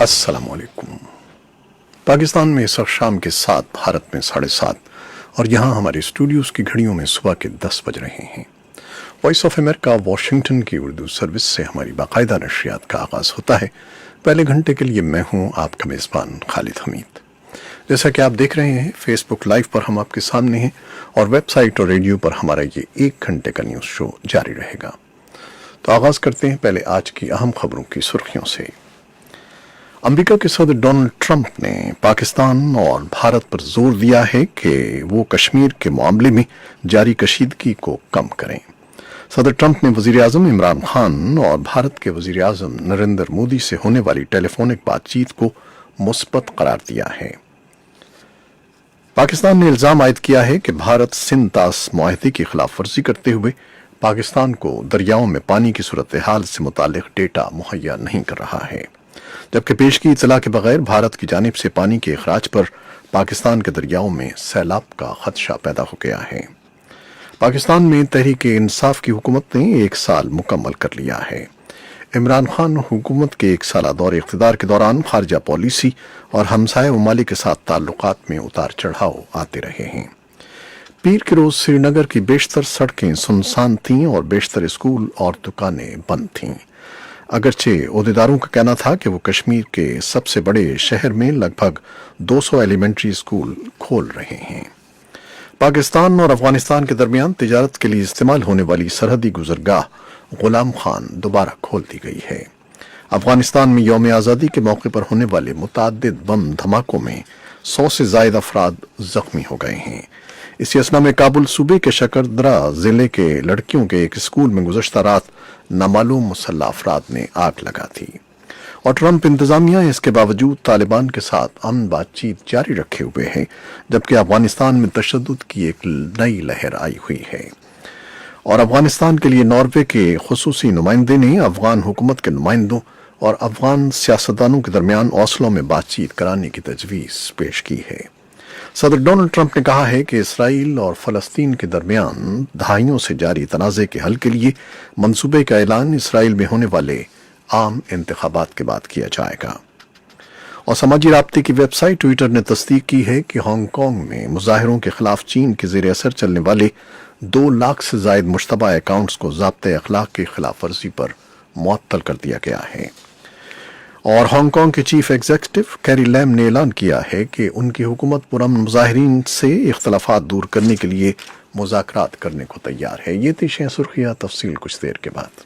अस्सलाम वालेकुम। पाकिस्तान में इस वक्त शाम के 7, भारत में 7:30 और यहाँ हमारे स्टूडियोज़ की घड़ियों में सुबह के 10 बज रहे हैं। वॉइस ऑफ अमेरिका वाशिंगटन की उर्दू सर्विस से हमारी बाकायदा नशरियात का आगाज़ होता है। पहले घंटे के लिए मैं हूँ आपका मेज़बान खालिद हमीद। जैसा कि आप देख रहे हैं, फेसबुक लाइव पर हम आपके सामने हैं और वेबसाइट और रेडियो पर हमारा ये 1 घंटे का न्यूज़ शो जारी रहेगा। तो आगाज़ करते हैं पहले आज की अहम खबरों की सुर्खियों से। अमेरिका के सदर डोनाल्ड ट्रंप ने पाकिस्तान और भारत पर जोर दिया है कि वो कश्मीर के मामले में जारी कशीदगी को कम करें। सदर ट्रंप ने वज़ीर-ए-आज़म इमरान खान और भारत के वज़ीर-ए-आज़म नरेंद्र मोदी से होने वाली टेलीफोनिक बातचीत को मुस्बत करार दिया है। पाकिस्तान ने इल्ज़ाम आयद किया है कि भारत सिंध तास मुआहदे की खिलाफ वर्जी करते हुए पाकिस्तान को दरियाओं में पानी की सूरत हाल से मुतालिक डेटा मुहैया नहीं कर रहा है, जबकि पेश की इतला के बगैर भारत की जानिब से पानी के अखराज पर पाकिस्तान के दरियाओं में सैलाब का खदशा पैदा हो गया है। पाकिस्तान में तहरीक-ए-इंसाफ की हुकूमत ने 1 साल मुकम्मल कर लिया है। इमरान खान हुकूमत के 1 साला दौर इख्तिदार के दौरान खारजा पॉलिसी और हमसाया ममालिक के साथ ताल्लुकात में उतार चढ़ाव आते रहे हैं। पीर के रोज श्रीनगर की बेशतर सड़कें सुनसान थीं और बेशतर स्कूल और दुकानें बंद थीं। अगरचे ओहदेदारों का कहना था कि वो कश्मीर के सबसे बड़े शहर में लगभग 200 एलिमेंट्री स्कूल खोल रहे हैं। पाकिस्तान और अफगानिस्तान के दरमियान तिजारत के लिए इस्तेमाल होने वाली सरहदी गुजरगाह गुलाम खान दोबारा खोल दी गई है। अफगानिस्तान में यौम आज़ादी के मौके पर होने वाले मुताद्दिद बम धमाकों में 100 से ज़ायद अफराद जख्मी हो गए हैं। इसी असना में काबुल सूबे के शकरदरा जिले के लड़कियों के एक स्कूल में गुज़श्ता रात नामालूम मुसल्लह अफराद ने आग लगा थी और ट्रंप इंतजामिया इसके बावजूद तालिबान के साथ अमन बातचीत जारी रखे हुए है, जबकि अफगानिस्तान में तशद्दुद की एक नई लहर आई हुई है। और अफगानिस्तान के लिए नॉर्वे के खुसूसी नुमाइंदे ने अफगान हुकूमत के नुमाइंदों और अफगान सियासतदानों के दरमियान ओस्लो में बातचीत कराने की तजवीज़ पेश की है। सदर डोनाल्ड ट्रंप ने कहा है कि इसराइल और फ़लस्तीन के दरमियान दहाइयों से जारी तनाज़े के हल के लिए मंसूबे का ऐलान इसराइल में होने वाले आम इंतखाबात के बाद किया जाएगा। और समाजी राब्ते की वेबसाइट ट्विटर ने तस्दीक की है कि हांगकांग में मुजाहिरों के खिलाफ चीन के ज़ेर असर चलने वाले 2 लाख से ज़ायद मुश्तबा अकाउंट्स को ज़ाब्ते अखलाक की खिलाफ वर्जी पर मुअत्तल कर दिया गया है। और हांगकांग के चीफ एग्जीक्यूटिव कैरी लैम ने ऐलान किया है कि उनकी हुकूमत पुरअमन मुजाहिरीन से इख्तलाफात दूर करने के लिए मुज़ाकरात करने को तैयार है। ये थी शें सुर्खियाँ, तफसील कुछ देर के बाद।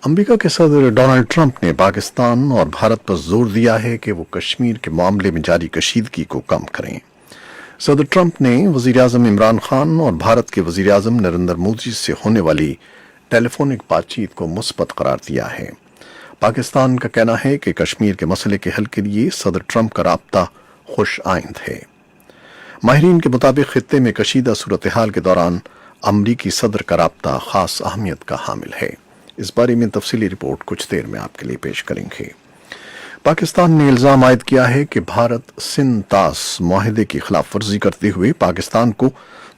अमेरिका के सदर डोनाल्ड ट्रंप ने पाकिस्तान और भारत पर जोर दिया है कि वो कश्मीर के मामले में जारी कशीदगी को कम करें। सदर ट्रंप ने वज़ीर-ए-आज़म इमरान खान और भारत के वज़ीर-ए-आज़म नरेंद्र मोदी से होने वाली टेलीफोनिक बातचीत को मुस्बत करार दिया है। पाकिस्तान का कहना है कि कश्मीर के मसले के हल के लिए सदर ट्रंप का राब्ता खुश आइंद है। माहिरीन के मुताबिक खित्ते में कशीदा सूरत हाल के दौरान अमरीकी सदर का राब्ता खास अहमियत का हामिल है। इस बारे में तफसीली रिपोर्ट कुछ देर में आपके लिए पेश करेंगे। पाकिस्तान ने इल्ज़ाम आयद किया है कि भारत सिंध तास मुआहदे की खिलाफ वर्जी करते हुए पाकिस्तान को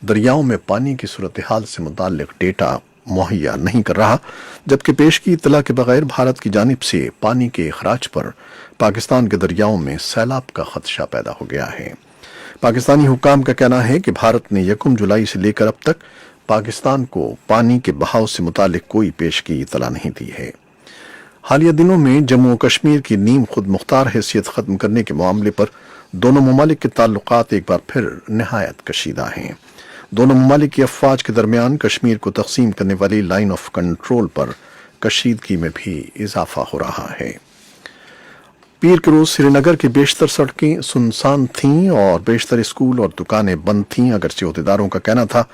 दरियाओं में पानी की सूरत हाल से मुताल्लिक डेटा मुहैया नहीं कर रहा, जबकि पेश की इतला के बगैर भारत की जानिब से पानी के अखराज पर पाकिस्तान के दरियाओं में सैलाब का खदशा पैदा हो गया है। पाकिस्तानी हुक्काम का कहना है कि भारत ने 1 जुलाई से लेकर अब तक पाकिस्तान को पानी के बहाव से मुतालिक कोई पेश की इतला नहीं दी है। हालिया दिनों में जम्मू और कश्मीर की नीम खुद मुख्तार हैसियत ख़त्म करने के मामले पर दोनों ममालिक के ताल्लुकात एक बार फिर नहायत कशीदा हैं। दोनों ममालिक की अफवाज के दरमियान कश्मीर को तकसीम करने वाली लाइन ऑफ कंट्रोल पर कशीदगी में भी इजाफा हो रहा है। पीर के रोज श्रीनगर की बेशतर सड़कें सुनसान थीं और बेशतर स्कूल और दुकानें बंद थीं। अगरचे ओहदेदारों का कहना था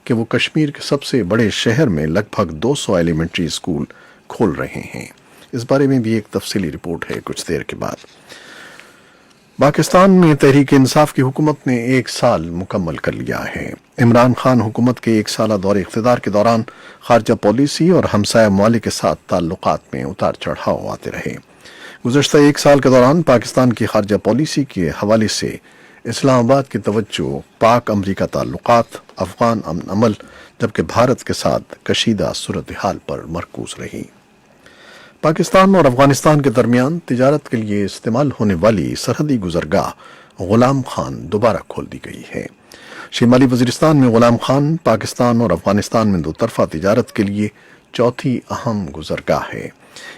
कि वो कश्मीर के सबसे बड़े शहर में लगभग 200 एलिमेंट्री स्कूल खोल रहे हैं। इस बारे में भी एक तफसीली रिपोर्ट है कुछ देर के बाद। पाकिस्तान में तहरीक-ए-इंसाफ की हुकूमत ने 1 साल मुकम्मल कर लिया है। इमरान खान हुकूमत के 1 साला दौर इख्तिदार के दौरान खारजा पॉलिसी और हमसाया ममालिक के साथ ताल्लुकात में उतार चढ़ाव आते रहे। गुज़श्ता 1 साल के दौरान पाकिस्तान की खारजा पॉलिसी के हवाले से इस्लामाबाद की तवज्जो पाक अमरीका ताल्लुकात, अफगान अमन अमल, जबकि भारत के साथ कशीदा सूरत हाल पर मरकूज रही। पाकिस्तान और अफगानिस्तान के दरमियान तिजारत के लिए इस्तेमाल होने वाली सरहदी गुजरगाह गुलाम खान दोबारा खोल दी गई है। शिमाली वजीरिस्तान में गुलाम खान पाकिस्तान और अफगानिस्तान में दोतरफा तिजारत के लिए चौथी अहम गुजरगाह है।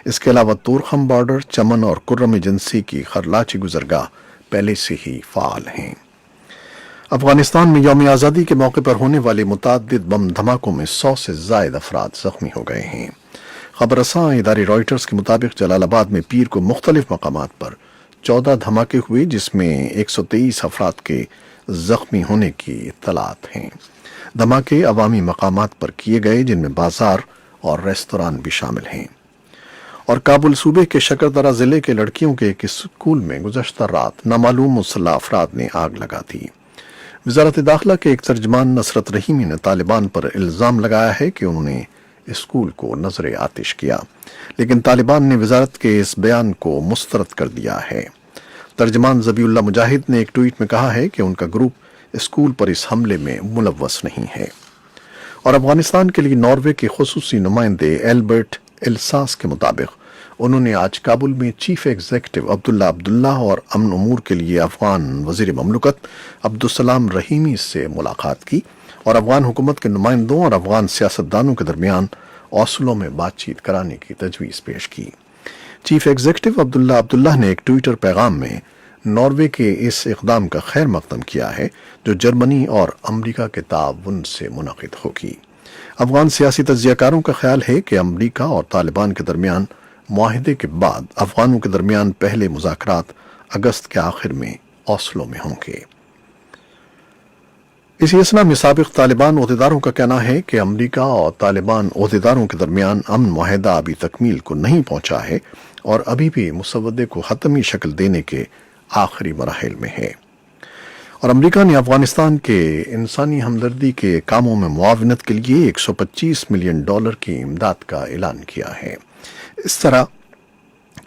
इसके अलावा तोरखम बॉर्डर, चमन और कुर्रम एजेंसी की खरलाची गुजरगाह पहले से ही फाल हैं। अफगानिस्तान में यौम आज़ादी के मौके पर होने वाले मुतअद्दिद बम धमाकों में 100 से ज़ायद अफराद जख्मी हो गए हैं। खबरसां इदारे रॉयटर्स के मुताबिक जलालाबाद में पीर को मुख्तलिफ मकामात पर 14 धमाके हुए, जिसमें 123 अफराद के जख्मी होने की इत्तलात हैं। धमाके अवामी मकामात पर किए गए, जिनमें बाजार और रेस्तरान भी शामिल हैं। और काबुल सूबे के शकरदरा जिले के लड़कियों के एक स्कूल में गुज़श्ता रात नामालूम मुसल्लह अफराद ने आग लगा दी। वज़ारत दाखिला के एक तर्जमान नसरत रहीमी ने तालिबान पर इल्ज़ाम लगाया है कि उन्होंने स्कूल को नजर आतिश किया, लेकिन तालिबान ने वज़ारत के इस बयान को मुस्तरद कर दिया है। तर्जमान ज़बीउल्लाह मुजाहिद ने एक ट्वीट में कहा है कि उनका ग्रुप स्कूल पर इस हमले में मुलव्वस नहीं है। और अफगानिस्तान के लिए नॉर्वे के खुसूसी नुमाइंदे एल्बर्ट एल्सास के मुताबिक उन्होंने आज काबुल में चीफ एग्जीक्यूटिव अब्दुल्ला और अमन उमूर के लिए अफगान वजीर ममलकत अब्दुस्सलाम रहीमी से मुलाकात की और अफगान हुकूमत के नुमाइंदों और अफगान सियासतदानों के दरमियान ओस्लो में बातचीत कराने की तजवीज़ पेश की। चीफ एग्जीक्यूटिव अब्दुल्ला ने एक ट्विटर पैगाम में नॉर्वे के इस इक़दाम का खैर मकदम किया है, जो जर्मनी और अमरीका के ताउन से मुनक़िद होगी। अफगान सियासी तज्ज़ियाकारों का ख्याल है कि अमरीका और तालिबान के दरमियान मुआहिदे के बाद अफगानों के दरमियान पहले मुज़ाकरात अगस्त के आखिर में ओस्लो में होंगे। इसी असना में साबिक़ तालिबान ओहदेदारों का कहना है कि अमरीका और तालिबान ओहदेदारों के दरमियान अमन मुआहिदा अभी तकमील को नहीं पहुंचा है और अभी भी मुसवदे को हतमी शक्ल देने के आखिरी मराहिल में है। और अमरीका ने अफगानिस्तान के इंसानी हमदर्दी के कामों में मुआवनत के लिए $125 मिलियन की इमदाद का ऐलान किया है। इस तरह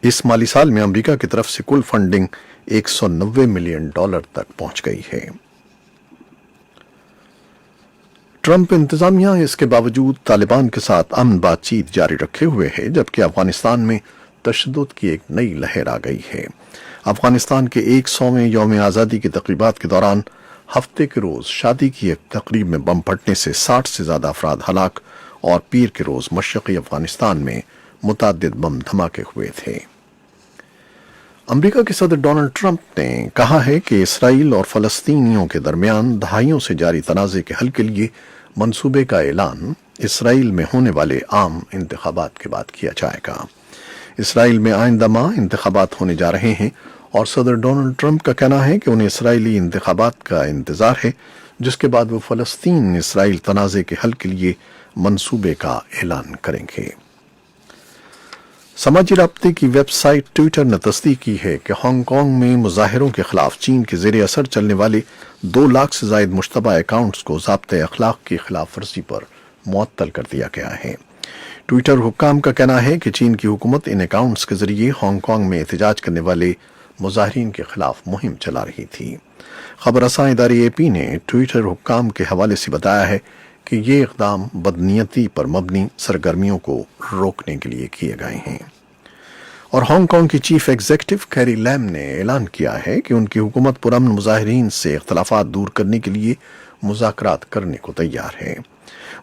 इस माली साल में अमरीका की तरफ से कुल फंडिंग $190 मिलियन तक पहुंच गई है। ट्रंप इंतजामिया इसके बावजूद तालिबान के साथ अमन बातचीत जारी रखे हुए है, जबकि अफगानिस्तान में तशद्दुद की एक नई लहर आ गई है। अफगानिस्तान के 100वें यौम आज़ादी की तकरीबात के दौरान हफ्ते के रोज़ शादी की एक तकरीब में बम फटने से 60 से ज़्यादा अफराद हलाक और पीर के रोज़ मशरक़ी अफगानिस्तान में मुतअद्दिद बम धमाके हुए थे। अमेरिका के सदर डोनाल्ड ट्रंप ने कहा है कि इसराइल और फ़लस्तीनियों के दरमियान दहाइयों से जारी तनाज़े के हल के लिए मंसूबे का ऐलान इसराइल में होने वाले आम इंतखाबात के बाद किया जाएगा। इसराइल में आइंदा माह इंतखाबात होने जा रहे हैं और सदर डोनाल्ड ट्रंप का कहना है कि उन्हें इसराइली इंतखाबात का इंतज़ार है, जिसके बाद वो फ़लस्तीन इसराइल तनाज़े के हल के लिए मंसूबे का ऐलान करेंगे। समाजी राब्ते की वेबसाइट ट्विटर ने तस्दीक की है कि हांगकांग में मुजाहिरों के खिलाफ चीन के ज़ेरे असर चलने वाले 2 लाख से ज़ायद मुश्तबा अकाउंट्स को ज़ाब्ते अखलाक की खिलाफ वर्जी पर मुअत्तल कर दिया गया है। ट्विटर हुक्काम का कहना है कि चीन की हुकूमत इन अकाउंट्स के जरिए हांगकांग में एहतजाज करने वाले मुजाहिरीन के खिलाफ मुहिम चला रही थी। खबरसां इदारे AP ने ट्विटर हुक्काम के हवाले से बताया है कि ये इक़दाम बदनीयती पर मबनी सरगर्मियों को रोकने के लिए किए गए हैं। और हांगकांग की चीफ एग्जीक्यूटिव कैरी लैम ने ऐलान किया है कि उनकी हुकूमत पुरअमन मुजाहिरीन से इख्तलाफात दूर करने के लिए मुज़ाकरात करने को तैयार है।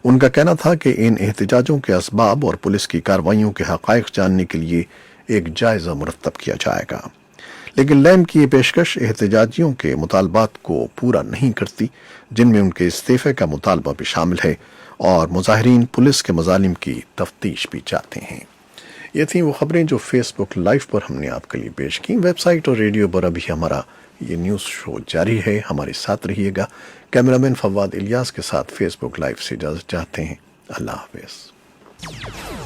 उनका कहना था कि इन एहतजाजों के असबाब और पुलिस की कार्रवाइयों के हक़ाइक़ जानने के लिए एक जायज़ा मुरत्तब किया जाएगा, लेकिन लैम की ये पेशकश एहतजाजियों के मुतालबात को पूरा नहीं करती, जिनमें उनके इस्तीफ़े का मुतालबा भी शामिल है और मुजाहिरीन पुलिस के मज़ालिम की तफ्तीश भी चाहते हैं। ये थी वो खबरें जो फेसबुक लाइव पर हमने आपके लिए पेश की। वेबसाइट और रेडियो पर अभी हमारा ये न्यूज़ शो जारी है, हमारे साथ रहिएगा। कैमरामैन फवाद इलियास के साथ फेसबुक लाइव से इजाज़त चाहते हैं। अल्लाह हाफ़िज़।